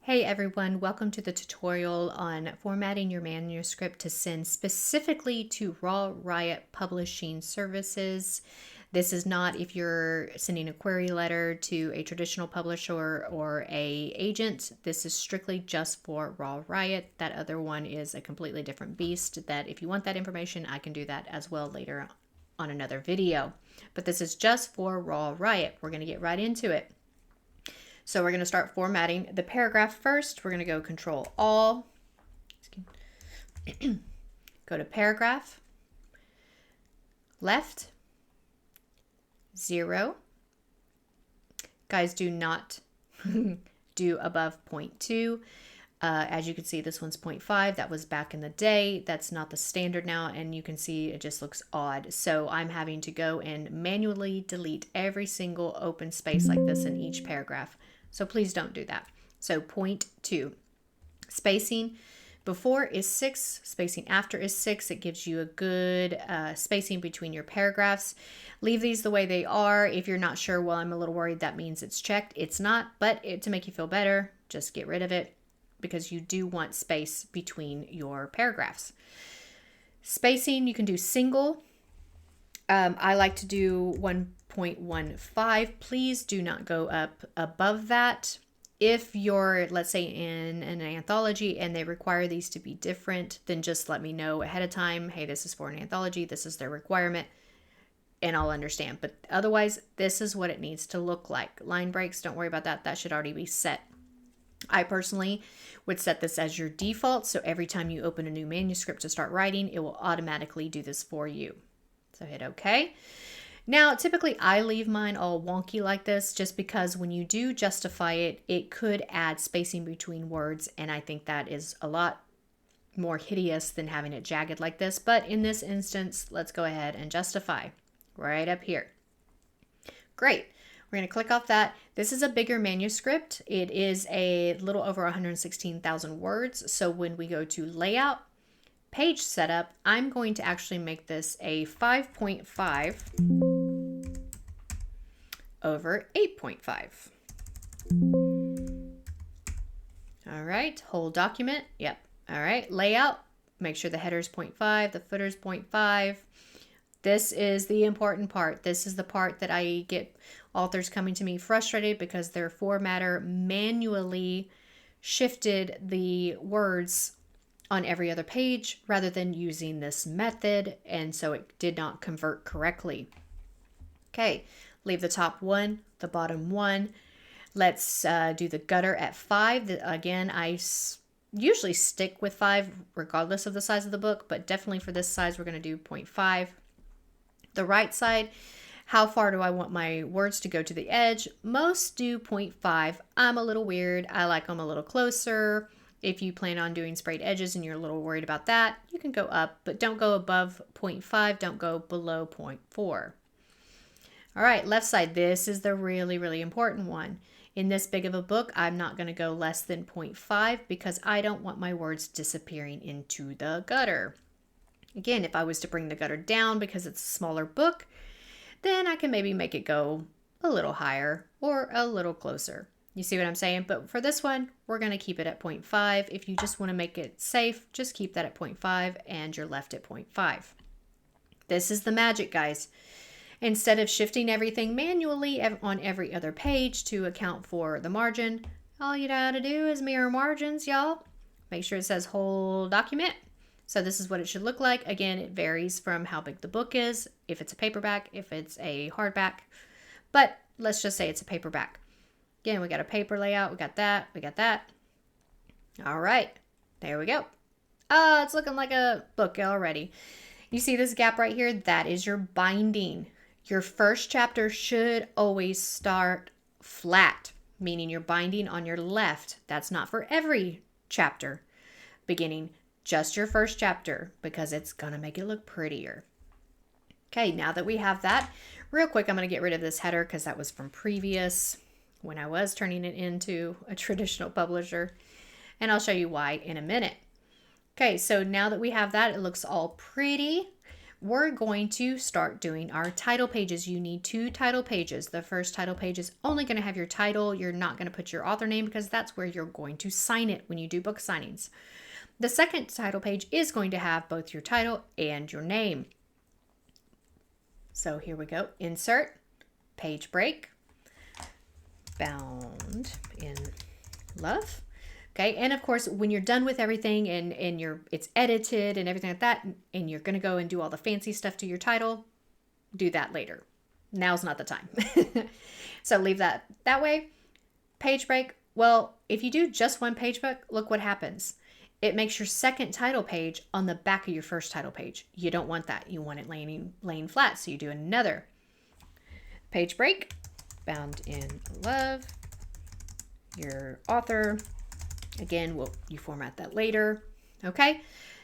Hey everyone, welcome to the tutorial on formatting your manuscript to send specifically to RawRiot Publishing Services. This is not if you're sending a query letter to a traditional publisher or a agent. This is strictly just for RawRiot. That other one is a completely different beast that if you want that information, I can do that as well later on another video. But this is just for RawRiot. We're going to get right into it. So we're going to start formatting the paragraph first. We're going to go Control All, go to Paragraph, Left, 0. Guys, do not do above 0.2. As you can see, this one's 0.5. That was back in the day. That's not the standard now, and you can see it just looks odd. So I'm having to go and manually delete every single open space like this in each paragraph. So please don't do that. So 0.2. Spacing before is 6, spacing after is 6. It gives you a good spacing between your paragraphs. Leave these the way they are. If you're not sure, well, I'm a little worried, that means it's checked. It's not, but to make you feel better, just get rid of it because you do want space between your paragraphs. Spacing, you can do single. I like to do 1.15. Please do not go up above that. If you're, let's say, in an anthology and they require these to be different, then just let me know ahead of time. Hey, this is for an anthology. This is their requirement. And I'll understand. But otherwise, this is what it needs to look like. Line breaks, don't worry about that. That should already be set. I personally would set this as your default. So every time you open a new manuscript to start writing, it will automatically do this for you. So hit OK. Now, typically I leave mine all wonky like this just because when you do justify it, it could add spacing between words. And I think that is a lot more hideous than having it jagged like this. But in this instance, let's go ahead and justify right up here. Great. We're going to click off that. This is a bigger manuscript. It is a little over 116,000 words. So when we go to layout, page setup, I'm going to actually make this a 5.5 over 8.5. All right, whole document. Yep. All right, layout, make sure the header is 0.5, the footer is 0.5. This is the important part. This is the part that I get authors coming to me frustrated because their formatter manually shifted the words on every other page rather than using this method, and so it did not convert correctly. Okay, leave the top 1, the bottom 1. Let's do the gutter at 5. Again, I usually stick with 5 regardless of the size of the book, but definitely for this size we're going to do 0.5. The right side, how far do I want my words to go to the edge? Most do 0.5. I'm a little weird. I like them a little closer. If you plan on doing sprayed edges and you're a little worried about that, you can go up, but don't go above 0.5. Don't go below 0.4. All right, left side. This is the really, really important one. In this big of a book, I'm not going to go less than 0.5 because I don't want my words disappearing into the gutter. Again, if I was to bring the gutter down because it's a smaller book, then I can maybe make it go a little higher or a little closer. You see what I'm saying? But for this one, we're going to keep it at 0.5. If you just want to make it safe, just keep that at 0.5 and you're left at 0.5. This is the magic, guys. Instead of shifting everything manually on every other page to account for the margin, all you gotta do is mirror margins, y'all. Make sure it says whole document. So this is what it should look like. Again, it varies from how big the book is, if it's a paperback, if it's a hardback, but let's just say it's a paperback. Again, we got a paper layout, we got that, we got that. All right, there we go. Oh, it's looking like a book already. You see this gap right here? That is your binding. Your first chapter should always start flat, meaning you're binding on your left. That's not for every chapter beginning, just your first chapter because it's going to make it look prettier. Okay, now that we have that, real quick, I'm going to get rid of this header because that was from previous when I was turning it into a traditional publisher, and I'll show you why in a minute. Okay, so now that we have that, it looks all pretty. we're going to start doing our title pages. You need 2 title pages. The first title page is only going to have your title. You're not going to put your author name because that's where you're going to sign it when you do book signings. The second title page is going to have both your title and your name. So here we go. Insert, page break, bound in love. Okay, and of course, when you're done with everything and it's edited and everything like that, and you're going to go and do all the fancy stuff to your title, do that later. Now's not the time. So leave that way. Page break. Well, if you do just one page break, look what happens. It makes your second title page on the back of your first title page. You don't want that. You want it laying flat. So you do another page break, bound in love, your author. Again, you format that later. Okay.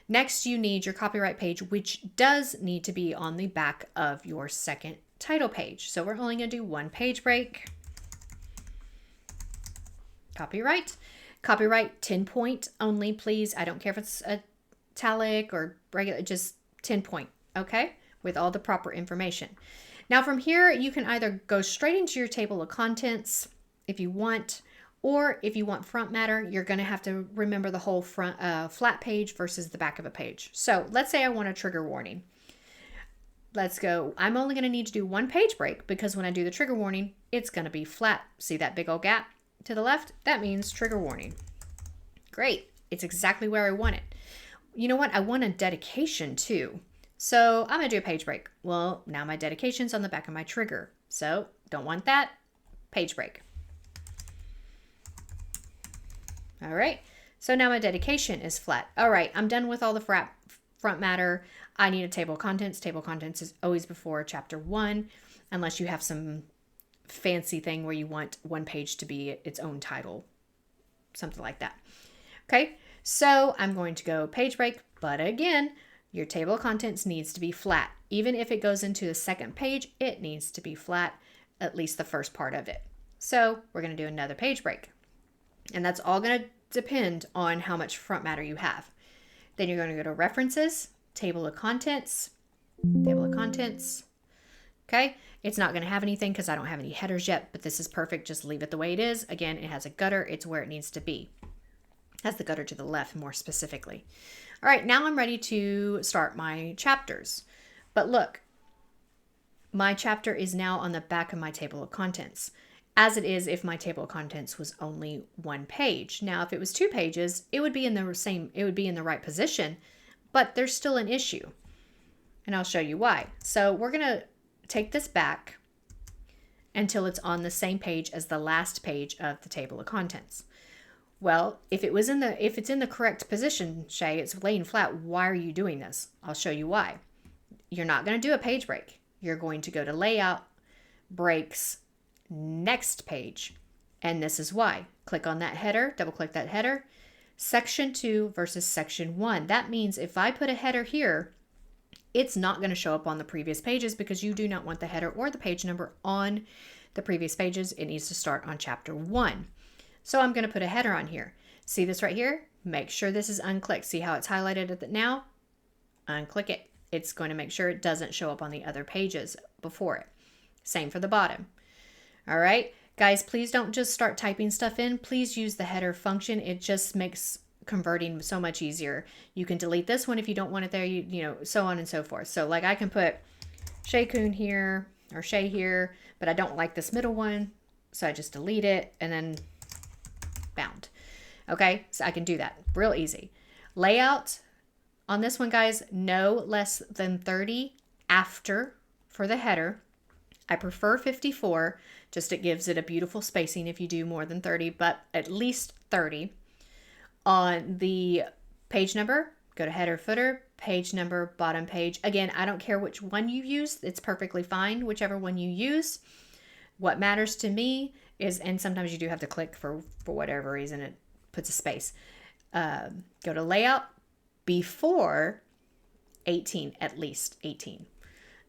Next, you need your copyright page, which does need to be on the back of your second title page. So we're only going to do one page break. Copyright. Copyright 10 point only, please. I don't care if it's italic or regular, just 10 point. Okay. With all the proper information. Now from here, you can either go straight into your table of contents if you want, or if you want front matter, you're going to have to remember the whole front flat page versus the back of a page. So let's say I want a trigger warning. Let's go. I'm only going to need to do one page break because when I do the trigger warning, it's going to be flat. See that big old gap to the left? That means trigger warning. Great. It's exactly where I want it. You know what? I want a dedication too. So I'm going to do a page break. Well, now my dedication's on the back of my trigger. So don't want that. Page break. All right, so now my dedication is flat. All right, I'm done with all the front matter. I need a table of contents. Table of contents is always before chapter 1, unless you have some fancy thing where you want one page to be its own title, something like that. Okay, so I'm going to go page break, but again, your table of contents needs to be flat. Even if it goes into the second page, it needs to be flat, at least the first part of it. So we're going to do another page break. And that's all going to depend on how much front matter you have. Then you're going to go to references, table of contents. Okay. It's not going to have anything because I don't have any headers yet, but this is perfect. Just leave it the way it is. Again, it has a gutter. It's where it needs to be. It has the gutter to the left more specifically. All right. Now I'm ready to start my chapters. But look, my chapter is now on the back of my table of contents, as it is if my table of contents was only one page. Now, if it was 2 pages, it would be in the right position, but there's still an issue. And I'll show you why. So we're going to take this back until it's on the same page as the last page of the table of contents. Well, if it's in the correct position, Shay, it's laying flat, why are you doing this? I'll show you why. You're not going to do a page break. You're going to go to layout, breaks, next page. And this is why. Click on that header, double click that header, section 2 versus section 1. That means if I put a header here, it's not going to show up on the previous pages because you do not want the header or the page number on the previous pages. It needs to start on chapter 1. So I'm going to put a header on here. See this right here? Make sure this is unclicked. See how it's highlighted at now? Unclick it. It's going to make sure it doesn't show up on the other pages before it. Same for the bottom. All right, guys, please don't just start typing stuff in. Please use the header function. It just makes converting so much easier. You can delete this one if you don't want it there, you know, so on and so forth. So like I can put Shay Coon here or Shay here, but I don't like this middle one. So I just delete it and then bound. Okay, so I can do that real easy. Layout on this one, guys, no less than 30 after for the header. I prefer 54, just it gives it a beautiful spacing if you do more than 30, but at least 30. On the page number, go to header, footer, page number, bottom page. Again, I don't care which one you use. It's perfectly fine, whichever one you use. What matters to me is, and sometimes you do have to click for whatever reason, it puts a space. Go to layout before 18, at least 18.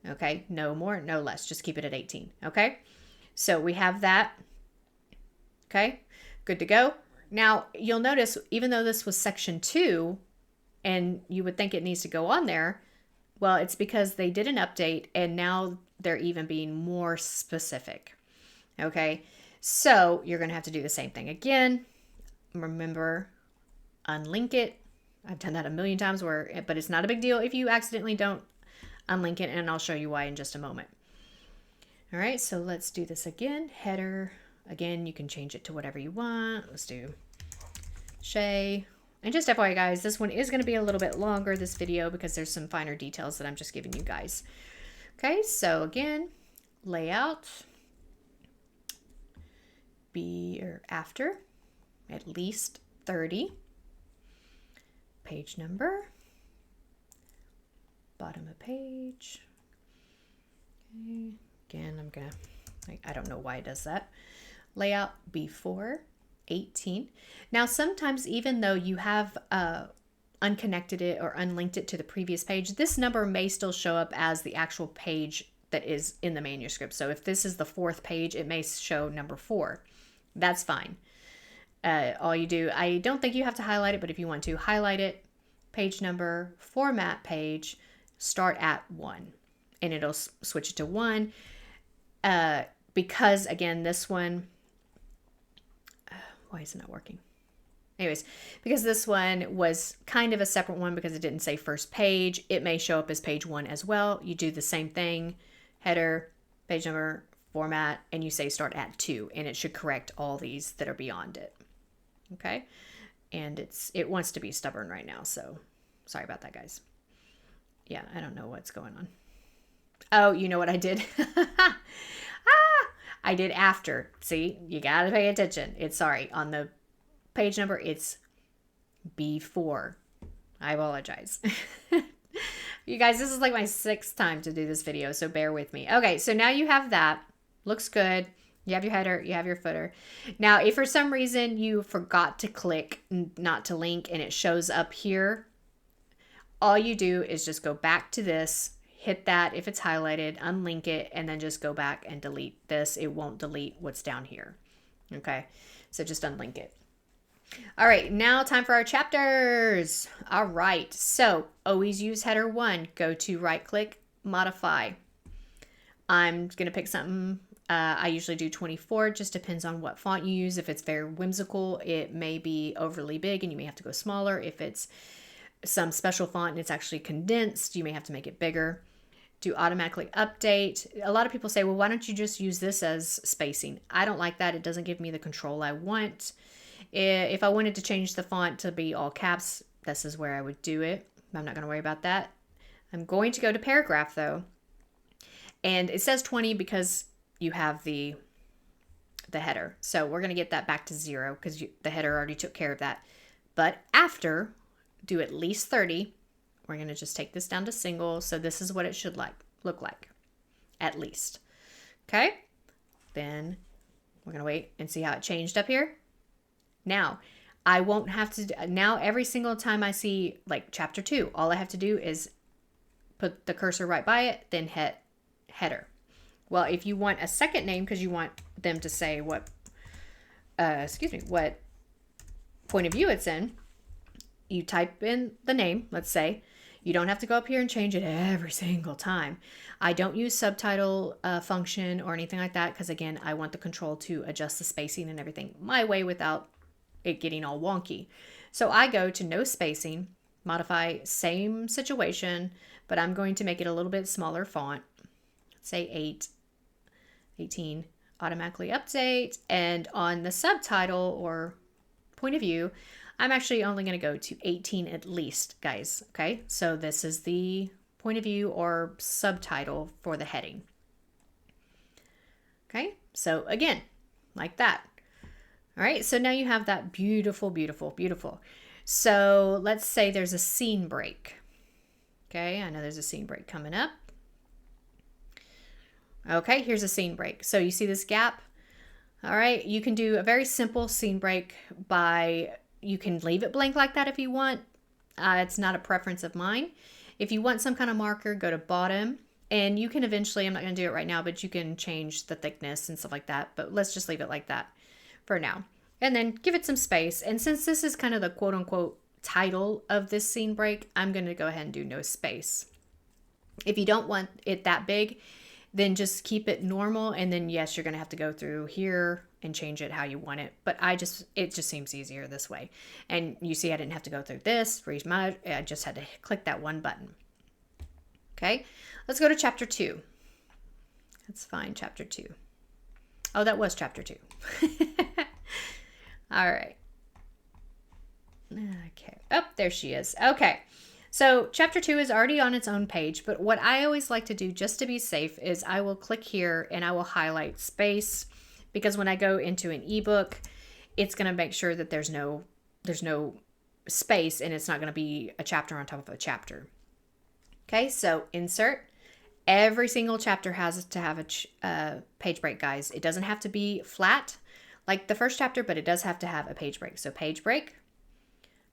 Okay, no more, no less. Just keep it at 18. Okay, so we have that. Okay, good to go. Now, you'll notice, even though this was section 2, and you would think it needs to go on there, Well, it's because they did an update and now they're even being more specific. Okay, so you're going to have to do the same thing again. Remember, unlink it. I've done that a million times, but it's not a big deal if you accidentally don't unlink it, and I'll show you why in just a moment. All right, so let's do this again. Header, again, you can change it to whatever you want. Let's do Shay. And just FYI, guys, this one is going to be a little bit longer, this video, because there's some finer details that I'm just giving you guys. Okay, so again, layout, after, at least 30. Page number, bottom of page. Okay. Again, I don't know why it does that. Layout before 18. Now, sometimes even though you have unconnected it or unlinked it to the previous page, this number may still show up as the actual page that is in the manuscript. So if this is the 4th page, it may show number 4. That's fine. All you do, I don't think you have to highlight it, but if you want to, highlight it, page number, format page, start at 1, and it'll switch it to 1. Because again, this one, why is it not working? Anyways, because this one was kind of a separate one because it didn't say first page, it may show up as page 1 as well. You do the same thing, header, page number, format, and you say start at 2, and it should correct all these that are beyond it. Okay, and it wants to be stubborn right now, so sorry about that, guys. Yeah, I don't know what's going on. Oh, you know what I did? I did after. See, you gotta pay attention. It's on the page number, it's before. I apologize. You guys, this is like my 6th time to do this video, so bear with me. Okay, so now you have that. Looks good. You have your header, you have your footer. Now, if for some reason you forgot to click not to link and it shows up here, all you do is just go back to this, hit that if it's highlighted, unlink it, and then just go back and delete this. It won't delete what's down here. Okay, so just unlink it. All right, now time for our chapters. All right, so always use header 1. Go to right click, modify. I'm going to pick something. I usually do 24, just depends on what font you use. If it's very whimsical, it may be overly big and you may have to go smaller. If it's some special font and it's actually condensed, you may have to make it bigger. Do automatically update. A lot of people say, well, why don't you just use this as spacing? I don't like that. It doesn't give me the control I want. If I wanted to change the font to be all caps, this is where I would do it. I'm not going to worry about that. I'm going to go to paragraph though. And it says 20 because you have the header. So we're going to get that back to 0 because the header already took care of that. But after, do at least 30. We're going to just take this down to single. So this is what it should look like, at least. Okay. Then we're going to wait and see how it changed up here. Now, I won't have to, now every single time I see like chapter 2, all I have to do is put the cursor right by it, then hit header. Well, if you want a second name, because you want them to say what point of view it's in, you type in the name, let's say. You don't have to go up here and change it every single time. I don't use subtitle function or anything like that because, again, I want the control to adjust the spacing and everything my way without it getting all wonky. So I go to no spacing, modify, same situation, but I'm going to make it a little bit smaller font. Say 18, automatically update. And on the subtitle or point of view, I'm actually only going to go to 18 at least, guys. Okay, so this is the point of view or subtitle for the heading. Okay, so again, like that. All right, so now you have that beautiful, beautiful, beautiful. So let's say there's a scene break. Okay, I know there's a scene break coming up. Okay, here's a scene break. So you see this gap? All right, you can do a very simple scene break by, you can leave it blank like that if you want. It's not a preference of mine. If you want some kind of marker, go to bottom, and you can eventually, I'm not going to do it right now, but you can change the thickness and stuff like that. But let's just leave it like that for now. And then give it some space. And since this is kind of the quote unquote title of this scene break, I'm going to go ahead and do no space. If you don't want it that big, then just keep it normal. And then yes, you're going to have to go through here and change it how you want it. But it just seems easier this way. And you see, I didn't have to go through this, I just had to click that one button. Okay, let's go to chapter 2. Let's find chapter 2. Oh, that was chapter 2. All right. Okay. Oh, there she is. Okay. So chapter 2 is already on its own page, but what I always like to do just to be safe is I will click here and I will highlight space, because when I go into an ebook, it's going to make sure that there's no space and it's not going to be a chapter on top of a chapter. Okay, so insert. Every single chapter has to have a page break, guys. It doesn't have to be flat like the first chapter, but it does have to have a page break. So page break,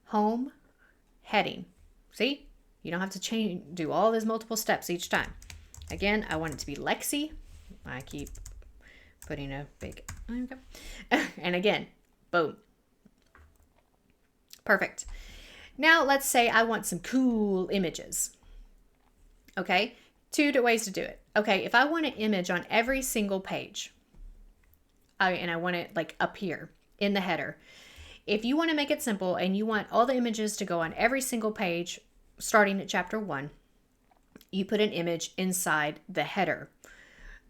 home, heading. See, you don't have to do all those multiple steps each time. Again, I want it to be Lexi. I keep putting a big, okay. And again, boom. Perfect. Now let's say I want some cool images. Okay, 2 ways to do it. Okay, if I want an image on every single page, and I want it like up here in the header, if you want to make it simple and you want all the images to go on every single page, starting at chapter 1, you put an image inside the header.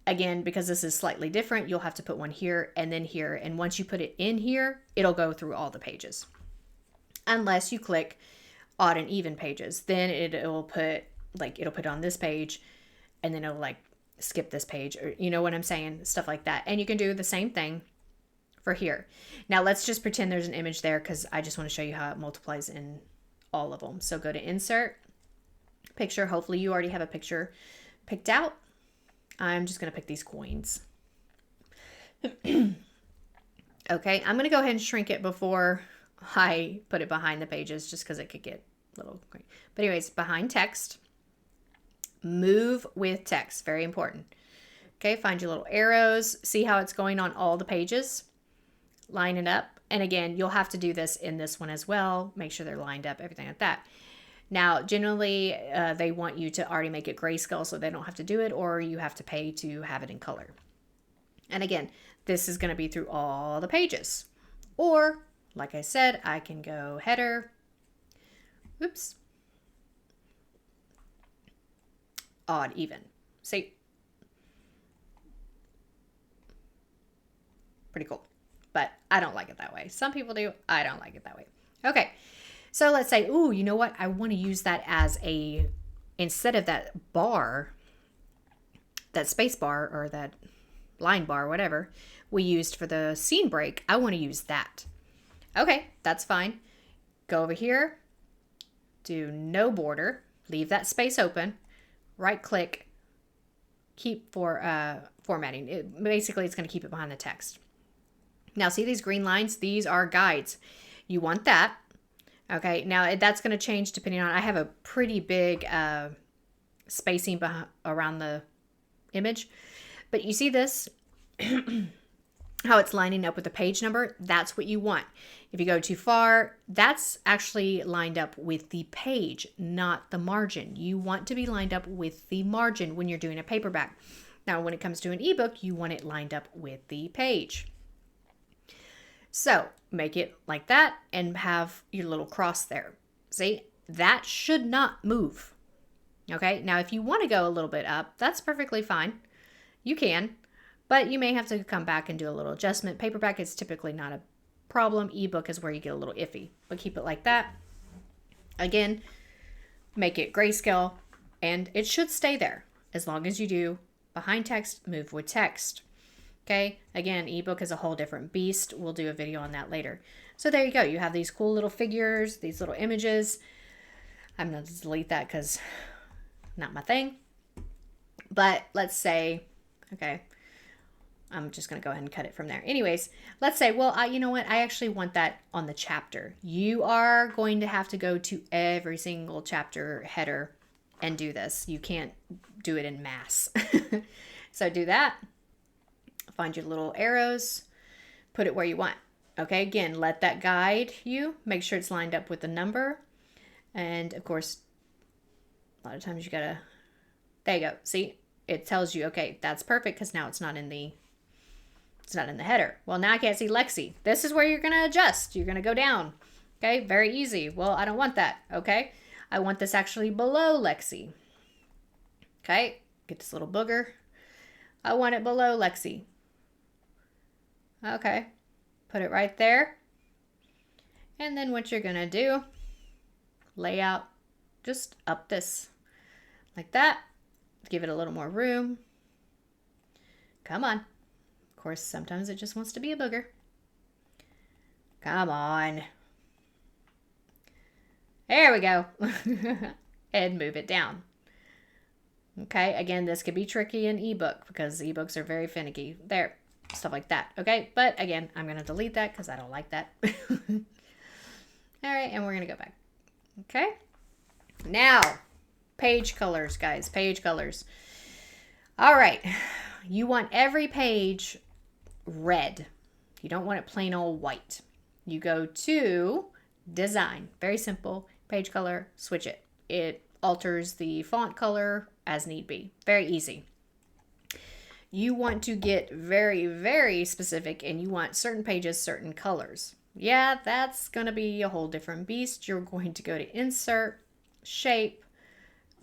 Again, because this is slightly different, you'll have to put one here and then here. And once you put it in here, it'll go through all the pages. Unless you click odd and even pages, then it'll put it on this page and then it'll like skip this page, or you know what I'm saying? Stuff like that. And you can do the same thing for here. Now let's just pretend there's an image there, because I just want to show you how it multiplies in all of them. So go to insert, picture. Hopefully you already have a picture picked out. I'm just going to pick these coins. Okay, I'm going to go ahead and shrink it before I put it behind the pages, just because it could get a little great. But anyways, behind text, move with text, very important. Okay, find your little arrows, see how it's going on all the pages, line it up. And again, you'll have to do this in this one as well. Make sure they're lined up, everything like that. Now, generally, they want you to already make it grayscale so they don't have to do it, or you have to pay to have it in color. And again, this is going to be through all the pages. Or, like I said, I can go header, oops, odd, even. See? Pretty cool. But I don't like it that way. Some people do. I don't like it that way. Okay. So let's say, ooh, you know what? I want to use that as instead of that bar, that space bar or that line bar, whatever we used for the scene break, I want to use that. Okay, that's fine. Go over here, do no border, leave that space open, right click, keep for formatting. Basically, it's going to keep it behind the text. Now, see these green lines? These are guides. You want that. Okay, now that's going to change depending on, I have a pretty big spacing around the image. But you see this, how it's lining up with the page number? That's what you want. If you go too far, that's actually lined up with the page, not the margin. You want to be lined up with the margin when you're doing a paperback. Now, when it comes to an ebook, you want it lined up with the page. So make it like that and have your little cross there. See, that should not move. Okay, now if you want to go a little bit up, that's perfectly fine. You can, but you may have to come back and do a little adjustment. Paperback is typically not a problem. Ebook is where you get a little iffy, but keep it like that. Again, make it grayscale and it should stay there as long as you do behind text, move with text. Okay, again, ebook is a whole different beast. We'll do a video on that later. So there you go. You have these cool little figures, these little images. I'm going to delete that because not my thing. But let's say, okay, I'm just going to go ahead and cut it from there. Anyways, let's say, well, you know what? I actually want that on the chapter. You are going to have to go to every single chapter header and do this. You can't do it in mass. So do that. Find your little arrows, put it where you want. Okay, again, let that guide you. Make sure it's lined up with the number. And of course, a lot of times you gotta There you go. See, it tells you, okay, that's perfect because now it's not in the header. Well, now I can't see Lexi. This is where you're going to adjust. You're going to go down. Okay, very easy. Well, I don't want that. Okay, I want this actually below Lexi. Okay, get this little booger. I want it below Lexi. Okay, put it right there. And then what you're going to do, lay out just up this like that. Give it a little more room. Come on. Of course, sometimes it just wants to be a booger. Come on. There we go. And move it down. Okay, again, this could be tricky in ebook because ebooks are very finicky. There, stuff like that. Okay, but again, I'm going to delete that because I don't like that. All right, and we're going to go back. Okay, now page colors, guys, page colors. All right, you want every page red. You don't want it plain old white. You go to design, very simple, page color, switch it. It alters the font color as need be. Very easy. You want to get very, very specific and you want certain pages, certain colors. Yeah, that's going to be a whole different beast. You're going to go to insert, shape,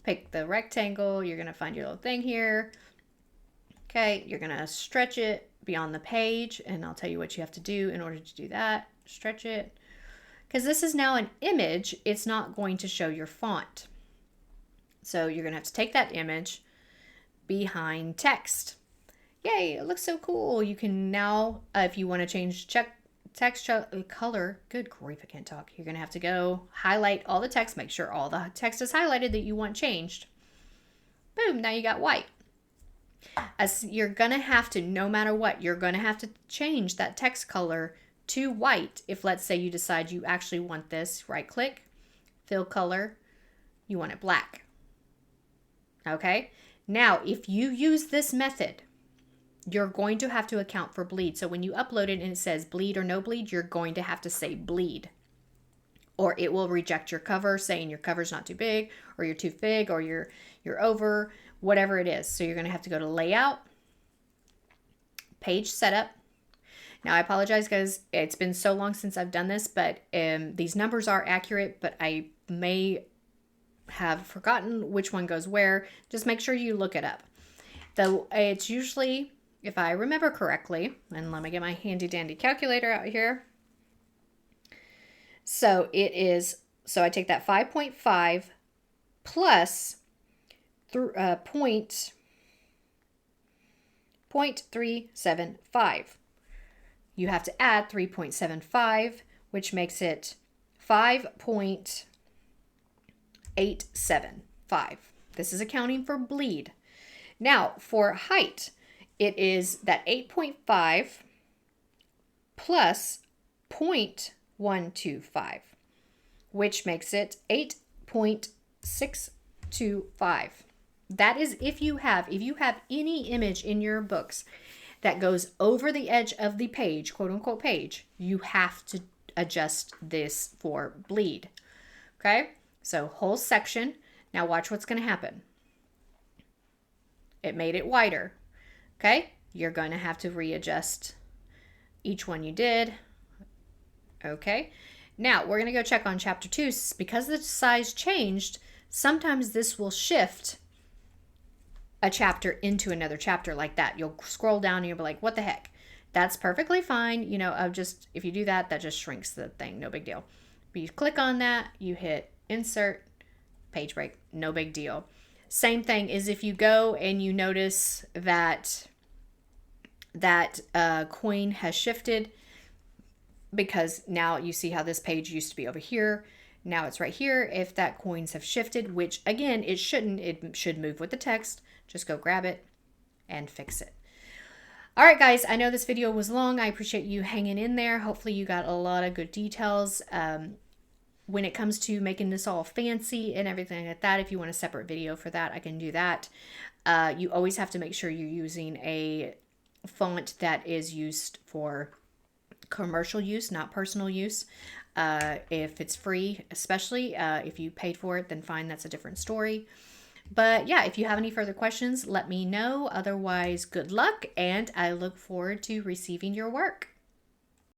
pick the rectangle. You're going to find your little thing here. Okay, you're going to stretch it beyond the page and I'll tell you what you have to do in order to do that. Stretch it. Because this is now an image, it's not going to show your font. So you're going to have to take that image behind text. Yay, it looks so cool. You can now, if you want to change text color, good grief, I can't talk. You're going to have to go highlight all the text, make sure all the text is highlighted that you want changed. Boom, now you got white. As you're going to have to, no matter what, you're going to have to change that text color to white. If let's say you decide you actually want this, right click, fill color, you want it black. Okay, now if you use this method, you're going to have to account for bleed. So when you upload it and it says bleed or no bleed, you're going to have to say bleed. Or it will reject your cover saying your cover's not too big or you're too big or you're over, whatever it is. So you're going to have to go to layout, page setup. Now I apologize guys, it's been so long since I've done this, but these numbers are accurate, but I may have forgotten which one goes where. Just make sure you look it up. Though it's usually, if I remember correctly, and let me get my handy dandy calculator out here. So it is, so I take that 5.5 plus 0.375. You have to add 3.75, which makes it 5.875. This is accounting for bleed. Now, for height, it is that 8.5 plus 0.125, which makes it 8.625. That is if you have any image in your books that goes over the edge of the page, quote unquote page, you have to adjust this for bleed. Okay, so whole section. Now watch what's going to happen. It made it wider. Okay, you're going to have to readjust each one you did. Okay, now we're going to go check on chapter 2. Because the size changed, sometimes this will shift a chapter into another chapter like that. You'll scroll down and you'll be like, what the heck? That's perfectly fine. You know, if you do that, that just shrinks the thing. No big deal. But you click on that, you hit insert, page break, no big deal. Same thing is if you go and you notice that coin has shifted, because now you see how this page used to be over here. Now it's right here. If that coins have shifted, which again, it shouldn't, it should move with the text. Just go grab it and fix it. All right, guys, I know this video was long. I appreciate you hanging in there. Hopefully you got a lot of good details. When it comes to making this all fancy and everything like that, if you want a separate video for that, I can do that. You always have to make sure you're using a font that is used for commercial use, not personal use. If it's free, especially if you paid for it, then fine, that's a different story. But yeah, if you have any further questions, let me know. Otherwise, good luck, and I look forward to receiving your work.